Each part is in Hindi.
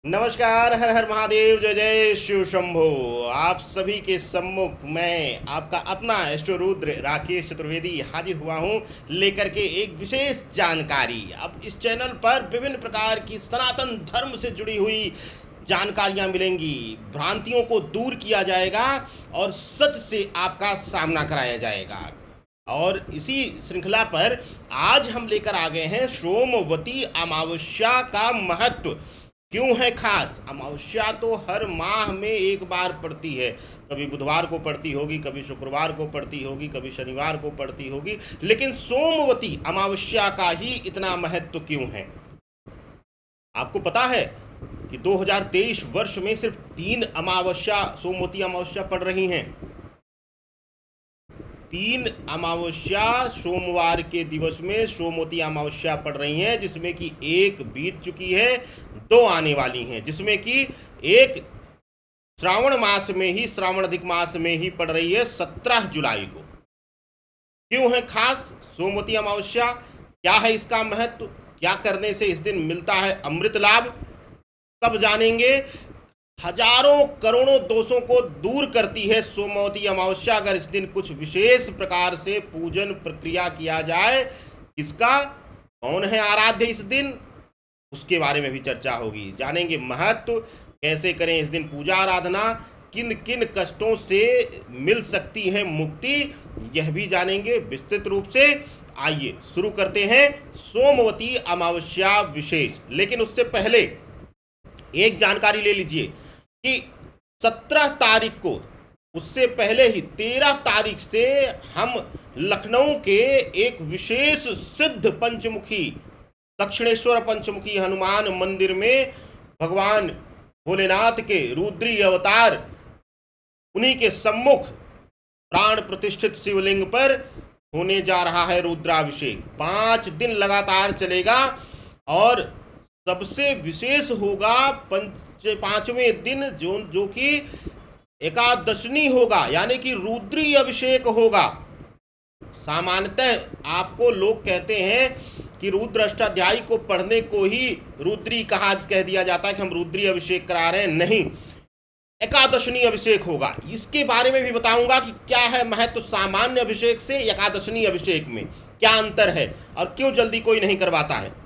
नमस्कार। हर हर महादेव। जय जय शिव शंभो। आप सभी के सम्मुख मैं आपका अपना एस्ट्रो रुद्र राकेश चतुर्वेदी हाजिर हुआ हूं लेकर के एक विशेष जानकारी। अब इस चैनल पर विभिन्न प्रकार की सनातन धर्म से जुड़ी हुई जानकारियां मिलेंगी, भ्रांतियों को दूर किया जाएगा और सच से आपका सामना कराया जाएगा। और इसी श्रृंखला पर आज हम लेकर आ गए हैं सोमवती अमावस्या का महत्व क्यों है खास। अमावस्या तो हर माह में एक बार पड़ती है, कभी बुधवार को पड़ती होगी, कभी शुक्रवार को पड़ती होगी, कभी शनिवार को पड़ती होगी, लेकिन सोमवती अमावस्या का ही इतना महत्व क्यों है। आपको पता है कि 2023 वर्ष में सिर्फ 3 अमावस्या सोमवती अमावस्या पड़ रही हैं। 3 अमावस्या सोमवार के दिवस में सोमवती अमावस्या पड़ रही हैं, जिसमें कि एक बीत चुकी है, 2 आने वाली हैं, जिसमें कि एक श्रावण मास में ही, श्रावण अधिक मास में ही पड़ रही है 17 जुलाई को। क्यों है खास सोमवती अमावस्या, क्या है इसका महत्व, क्या करने से इस दिन मिलता है अमृत लाभ, सब जानेंगे। हजारों करोड़ों दोषों को दूर करती है सोमवती अमावस्या अगर इस दिन कुछ विशेष प्रकार से पूजन प्रक्रिया किया जाए। किसका, कौन है आराध्य इस दिन, उसके बारे में भी चर्चा होगी। जानेंगे महत्व, कैसे करें इस दिन पूजा आराधना, किन किन कष्टों से मिल सकती है मुक्ति, यह भी जानेंगे विस्तृत रूप से। आइए शुरू करते हैं सोमवती अमावस्या विशेष। लेकिन उससे पहले एक जानकारी ले लीजिए कि 17 तारीख को, उससे पहले ही 13 तारीख से हम लखनऊ के एक विशेष सिद्ध पंचमुखी, दक्षिणेश्वर पंचमुखी हनुमान मंदिर में भगवान भोलेनाथ के रुद्री अवतार, उन्हीं के सम्मुख प्राण प्रतिष्ठित शिवलिंग पर होने जा रहा है रुद्राभिषेक। 5 दिन लगातार चलेगा और सबसे विशेष होगा 5वें दिन जो कि एकादशनी होगा, यानी कि रुद्री अभिषेक होगा। सामान्यतः आपको लोग कहते हैं कि रुद्र अष्टाध्यायी को पढ़ने को ही रुद्री कह दिया जाता है कि हम रुद्री अभिषेक करा रहे हैं। नहीं, एकादशनी अभिषेक होगा। इसके बारे में भी बताऊंगा कि क्या है महत्व सामान्य अभिषेक से एकादशनी अभिषेक में, क्या अंतर है और क्यों जल्दी कोई नहीं करवाता है,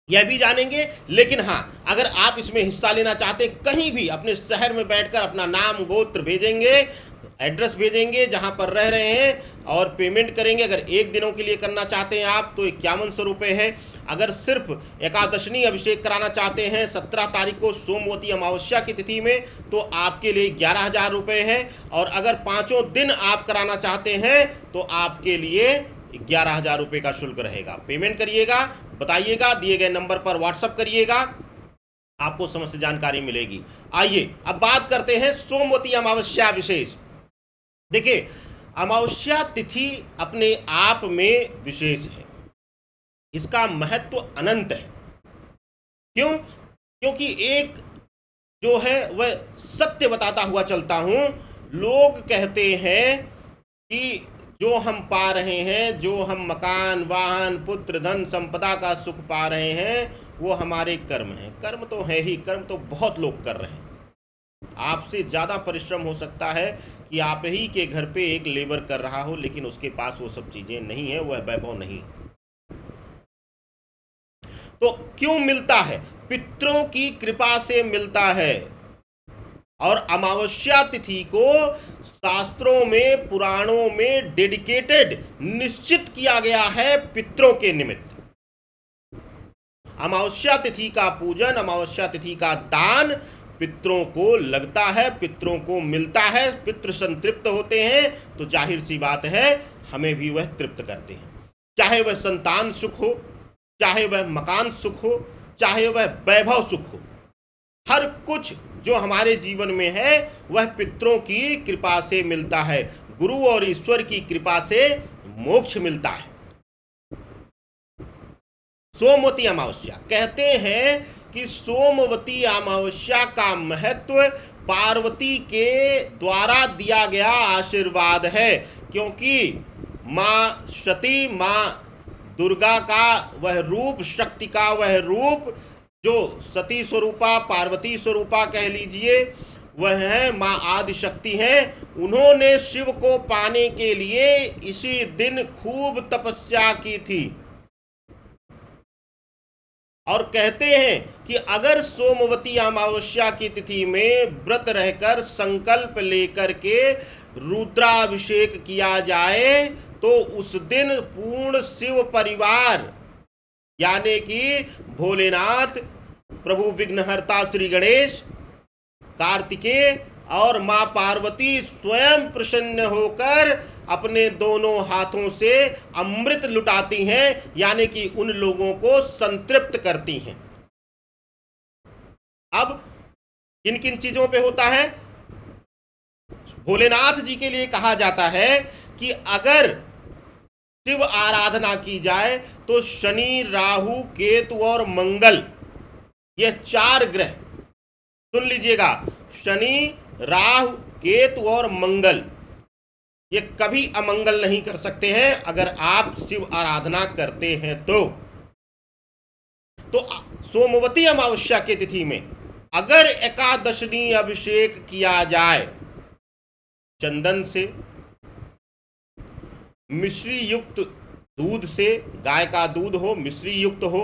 यह भी जानेंगे। लेकिन हाँ, अगर आप इसमें हिस्सा लेना चाहते हैं, कहीं भी अपने शहर में बैठकर अपना नाम गोत्र भेजेंगे, एड्रेस भेजेंगे जहां पर रह रहे हैं और पेमेंट करेंगे। अगर 1 दिनों के लिए करना चाहते हैं आप तो 5100 रुपये है। अगर सिर्फ एकादशनी अभिषेक कराना चाहते हैं 17 तारीख को सोमवती अमावस्या की तिथि में तो आपके लिए 11,000 रुपये है। और अगर 5 दिन आप कराना चाहते हैं तो आपके लिए 11,000 रुपये का शुल्क रहेगा। पेमेंट करिएगा, बताइएगा, दिए गए नंबर पर व्हाट्सएप करिएगा, आपको समस्त जानकारी मिलेगी। आइए अब बात करते हैं सोमवती अमावस्या विशेष। देखिए, अमावस्या तिथि अपने आप में विशेष है, इसका महत्व अनंत है। क्यों? क्योंकि एक जो है वह सत्य बताता हुआ चलता हूं। लोग कहते हैं कि जो हम पा रहे हैं, जो हम मकान, वाहन, पुत्र, धन, संपदा का सुख पा रहे हैं, वो हमारे कर्म हैं। कर्म तो है ही, कर्म तो बहुत लोग कर रहे हैं। आपसे ज़्यादा परिश्रम हो सकता है कि आप ही के घर पे एक लेबर कर रहा हो, लेकिन उसके पास वो सब चीज़ें नहीं है, वह वैभव नहीं। तो क्यों मिलता है? पितरों की कृपा से मिलता है। और अमावस्या तिथि को शास्त्रों में, पुराणों में डेडिकेटेड, निश्चित किया गया है पितरों के निमित्त। अमावस्या तिथि का पूजन, अमावस्या तिथि का दान पितरों को लगता है, पितरों को मिलता है। पितृ संतृप्त होते हैं तो जाहिर सी बात है हमें भी वह तृप्त करते हैं। चाहे वह संतान सुख हो, चाहे वह मकान सुख हो, चाहे वह वैभव सुख हो, हर कुछ जो हमारे जीवन में है वह पितरों की कृपा से मिलता है। गुरु और ईश्वर की कृपा से मोक्ष मिलता है। सोमवती अमावस्या, कहते हैं कि सोमवती अमावस्या का महत्व पार्वती के द्वारा दिया गया आशीर्वाद है। क्योंकि माँ सती, माँ दुर्गा का वह रूप, शक्ति का वह रूप जो सती स्वरूपा, पार्वती स्वरूपा कह लीजिए, वह है माँ आदिशक्ति हैं। उन्होंने शिव को पाने के लिए इसी दिन खूब तपस्या की थी और कहते हैं कि अगर सोमवती अमावस्या की तिथि में व्रत रहकर संकल्प लेकर के रुद्राभिषेक किया जाए तो उस दिन पूर्ण शिव परिवार यानी कि भोलेनाथ, प्रभु विघ्नहर्ता श्री गणेश, कार्तिकेय और मां पार्वती स्वयं प्रसन्न होकर अपने दोनों हाथों से अमृत लुटाती हैं, यानी कि उन लोगों को संतृप्त करती हैं। अब किन किन चीजों पे होता है? भोलेनाथ जी के लिए कहा जाता है कि अगर शिव आराधना की जाए तो शनि, राहु, केतु और मंगल, ये 4 ग्रह, सुन लीजिएगा, शनि, राहु, केतु और मंगल, ये कभी अमंगल नहीं कर सकते हैं अगर आप शिव आराधना करते हैं तो सोमवती अमावस्या की तिथि में अगर एकादशनी अभिषेक किया जाए चंदन से, मिश्री युक्त दूध से, गाय का दूध हो, मिश्री युक्त हो,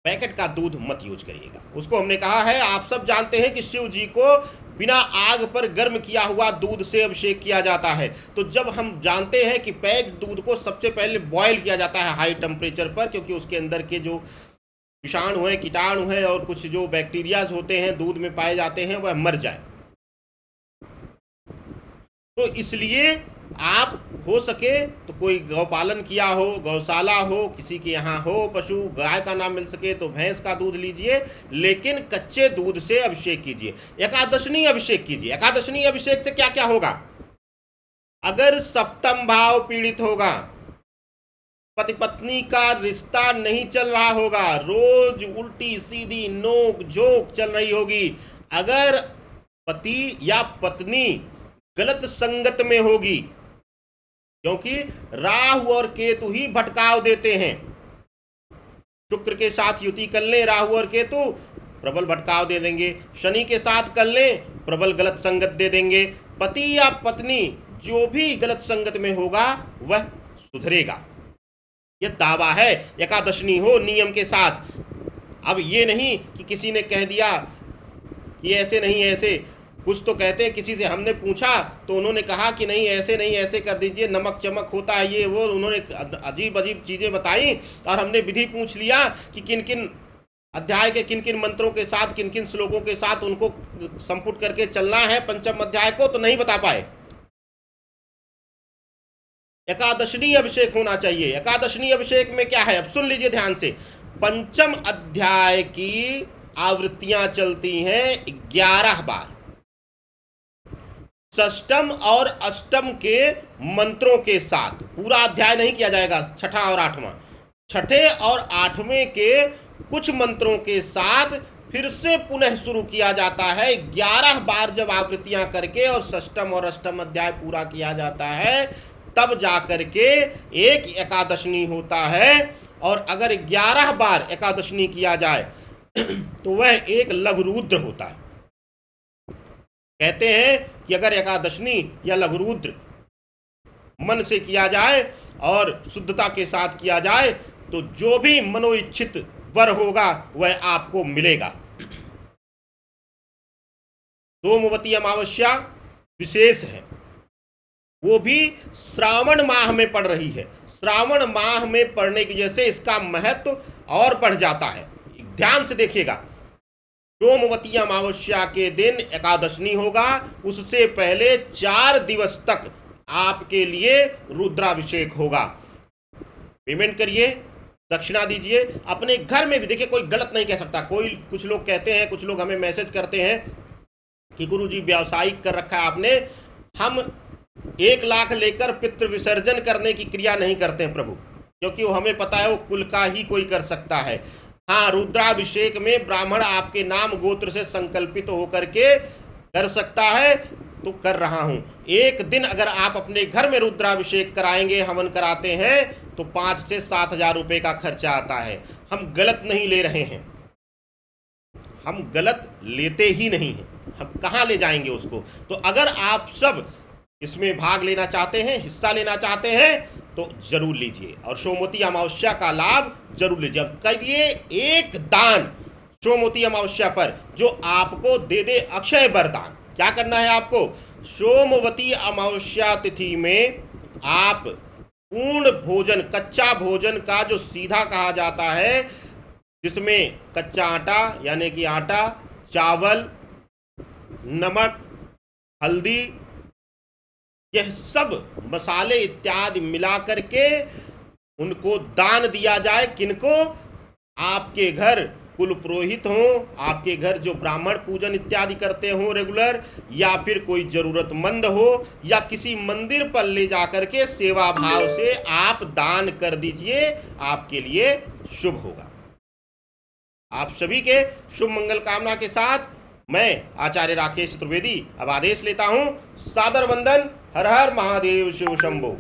पैकेट का दूध मत यूज करिएगा। उसको हमने कहा है, आप सब जानते हैं कि शिव जी को बिना आग पर गर्म किया हुआ दूध से अभिषेक किया जाता है। तो जब हम जानते हैं कि पैक दूध को सबसे पहले बॉयल किया जाता है हाई टेम्परेचर पर, क्योंकि उसके अंदर के जो विषाणु हैं, कीटाणु हैं और कुछ जो बैक्टीरियाज होते हैं दूध में पाए जाते हैं वह मर जाए। तो इसलिए आप हो सके तो कोई गौपालन किया हो, गौशाला हो, किसी के यहाँ हो पशु, गाय का नाम मिल सके तो भैंस का दूध लीजिए, लेकिन कच्चे दूध से अभिषेक कीजिए। एकादशनी अभिषेक कीजिए। एकादशनी अभिषेक से क्या क्या होगा? अगर सप्तम भाव पीड़ित होगा, पति पत्नी का रिश्ता नहीं चल रहा होगा, रोज उल्टी सीधी नोक झोंक चल रही होगी, अगर पति या पत्नी गलत संगत में होगी, क्योंकि राहु और केतु ही भटकाव देते हैं। शुक्र के साथ युति कर लें राहु और केतु, प्रबल भटकाव दे देंगे। शनि के साथ कर लें, प्रबल गलत संगत दे देंगे। पति या पत्नी जो भी गलत संगत में होगा वह सुधरेगा, यह दावा है। एकादशनी हो नियम के साथ। अब ये नहीं कि किसी ने कह दिया कि ऐसे नहीं ऐसे, कुछ तो कहते हैं, किसी से हमने पूछा तो उन्होंने कहा कि नहीं ऐसे नहीं, ऐसे कर दीजिए, नमक चमक होता है ये वो, उन्होंने अजीब अजीब चीज़ें बताई और हमने विधि पूछ लिया कि किन किन अध्याय के किन किन मंत्रों के साथ, किन किन श्लोकों के साथ उनको संपुट करके चलना है पंचम अध्याय को, तो नहीं बता पाए। एकादशनी अभिषेक होना चाहिए। एकादशनी अभिषेक में क्या है, अब सुन लीजिए ध्यान से। पंचम अध्याय की आवृत्तियां चलती हैं 11 बार। षष्टम और अष्टम के मंत्रों के साथ पूरा अध्याय नहीं किया जाएगा, छठा और आठवां, छठे और आठवें के कुछ मंत्रों के साथ फिर से पुनः शुरू किया जाता है। 11 बार जब आवृत्तियां करके और षष्टम और अष्टम अध्याय पूरा किया जाता है तब जाकर के एक एकादशनी होता है। और अगर 11 बार एकादशनी किया जाए तो वह एक लघुरुद्र होता है। कहते हैं कि अगर एकादशनी या लघुरुद्र मन से किया जाए और शुद्धता के साथ किया जाए तो जो भी मनोइच्छित वर होगा वह आपको मिलेगा। सोमवती अमावस्या विशेष है, वो भी श्रावण माह में पड़ रही है। श्रावण माह में पड़ने की वजह से इसका महत्व और बढ़ जाता है। ध्यान से देखिएगा, सोमवती अमावस्या के दिन एकादशनी होगा, उससे पहले 4 दिवस तक आपके लिए रुद्राभिषेक होगा। पेमेंट करिए, दक्षिणा दीजिए। अपने घर में भी देखिए, कोई गलत नहीं कह सकता। कुछ लोग कहते हैं, कुछ लोग हमें मैसेज करते हैं कि गुरुजी व्यावसायिक कर रखा है आपने। हम 1 लाख लेकर पितृ विसर्जन करने की क्रिया नहीं करते हैं प्रभु, क्योंकि वो हमें पता है वो कुल का ही कोई कर सकता है। हाँ, रुद्राभिषेक में ब्राह्मण आपके नाम गोत्र से संकल्पित होकर के कर सकता है तो कर रहा हूं। एक दिन अगर आप अपने घर में रुद्राभिषेक कराएंगे, हवन कराते हैं तो 5 से 7 हजार रुपये का खर्चा आता है। हम गलत नहीं ले रहे हैं, हम गलत लेते ही नहीं हैं, हम कहाँ ले जाएंगे उसको। तो अगर आप सब इसमें भाग लेना चाहते हैं, हिस्सा लेना चाहते हैं, तो जरूर लीजिए और सोमवती अमावस्या का लाभ जरूर लीजिए। अब करिए एक दान सोमवती अमावस्या पर जो आपको दे दे अक्षय वरदान। क्या करना है आपको? सोमवती अमावस्या तिथि में आप पूर्ण भोजन, कच्चा भोजन का जो सीधा कहा जाता है, जिसमें कच्चा आटा यानी कि आटा, चावल, नमक, हल्दी, यह सब मसाले इत्यादि मिला करके उनको दान दिया जाए। किनको? आपके घर कुल पुरोहित हों, आपके घर जो ब्राह्मण पूजन इत्यादि करते हों रेगुलर, या फिर कोई जरूरतमंद हो, या किसी मंदिर पर ले जाकर के सेवा भाव से आप दान कर दीजिए, आपके लिए शुभ होगा। आप सभी के शुभ मंगल कामना के साथ मैं आचार्य राकेश त्रिवेदी अब आदेश लेता हूं। सादर वंदन। हर हर महादेव शिव शंभो।